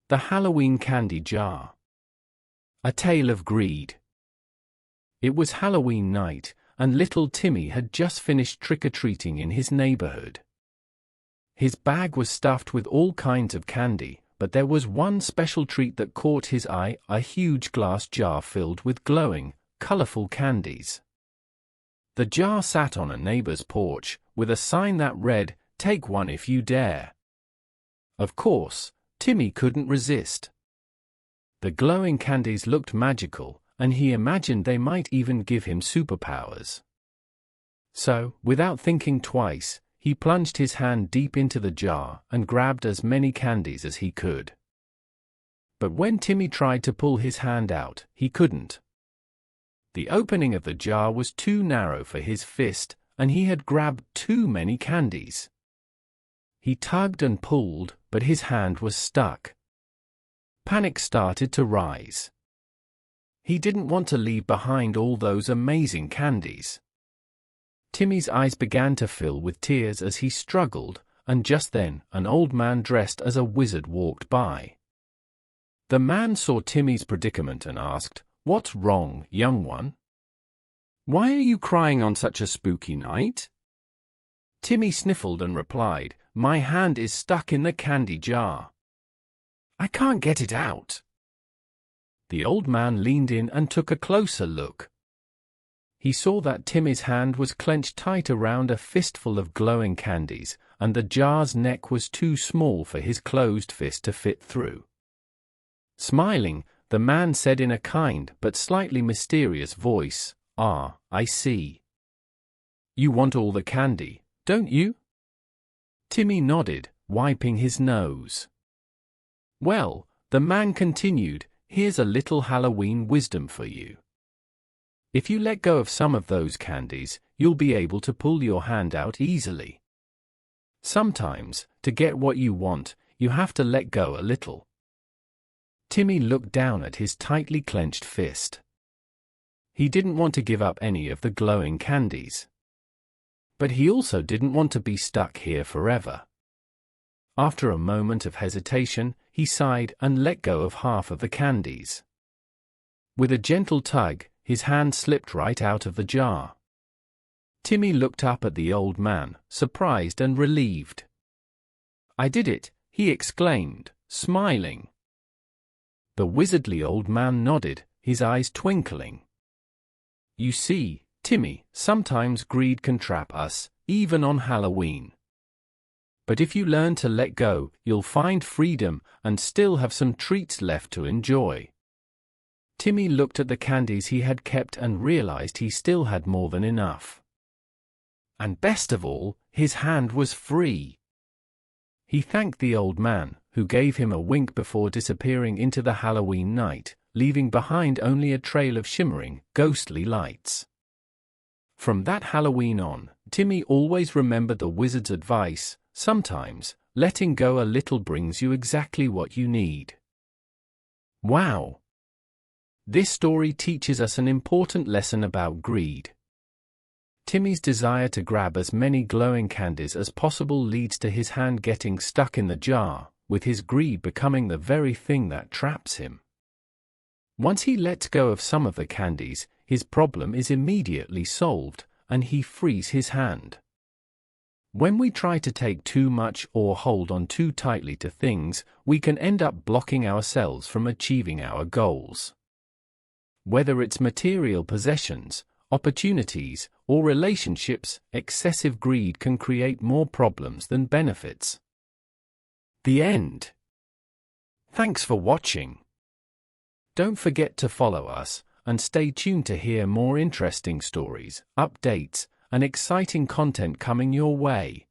The Halloween Candy Jar. A Tale of Greed. It was Halloween night, and little Timmy had just finished trick-or-treating in his neighborhood. His bag was stuffed with all kinds of candy, but there was one special treat that caught his eye, a huge glass jar filled with glowing, colorful candies. The jar sat on a neighbor's porch, with a sign that read, "Take one if you dare." Of course, Timmy couldn't resist. The glowing candies looked magical, and he imagined they might even give him superpowers. So, without thinking twice, he plunged his hand deep into the jar and grabbed as many candies as he could. But when Timmy tried to pull his hand out, he couldn't. The opening of the jar was too narrow for his fist, and he had grabbed too many candies. He tugged and pulled, but his hand was stuck. Panic started to rise. He didn't want to leave behind all those amazing candies. Timmy's eyes began to fill with tears as he struggled, and just then, an old man dressed as a wizard walked by. The man saw Timmy's predicament and asked, "What's wrong, young one? Why are you crying on such a spooky night?" Timmy sniffled and replied, "My hand is stuck in the candy jar. I can't get it out." The old man leaned in and took a closer look. He saw that Timmy's hand was clenched tight around a fistful of glowing candies, and the jar's neck was too small for his closed fist to fit through. Smiling, the man said in a kind but slightly mysterious voice, "Ah, I see. You want all the candy, don't you?" Timmy nodded, wiping his nose. "Well," the man continued, "here's a little Halloween wisdom for you. If you let go of some of those candies, you'll be able to pull your hand out easily. Sometimes, to get what you want, you have to let go a little." Timmy looked down at his tightly clenched fist. He didn't want to give up any of the glowing candies. But he also didn't want to be stuck here forever. After a moment of hesitation, he sighed and let go of half of the candies. With a gentle tug, his hand slipped right out of the jar. Timmy looked up at the old man, surprised and relieved. "I did it," he exclaimed, smiling. The wizardly old man nodded, his eyes twinkling. "You see, Timmy, sometimes greed can trap us, even on Halloween. But if you learn to let go, you'll find freedom and still have some treats left to enjoy." Timmy looked at the candies he had kept and realized he still had more than enough. And best of all, his hand was free. He thanked the old man, who gave him a wink before disappearing into the Halloween night, leaving behind only a trail of shimmering, ghostly lights. From that Halloween on, Timmy always remembered the wizard's advice: sometimes, letting go a little brings you exactly what you need. Wow! This story teaches us an important lesson about greed. Timmy's desire to grab as many glowing candies as possible leads to his hand getting stuck in the jar, with his greed becoming the very thing that traps him. Once he lets go of some of the candies, his problem is immediately solved, and he frees his hand. When we try to take too much or hold on too tightly to things, we can end up blocking ourselves from achieving our goals. Whether it's material possessions, opportunities, or relationships, excessive greed can create more problems than benefits. The end. Thanks for watching. Don't forget to follow us, and stay tuned to hear more interesting stories, updates, and exciting content coming your way.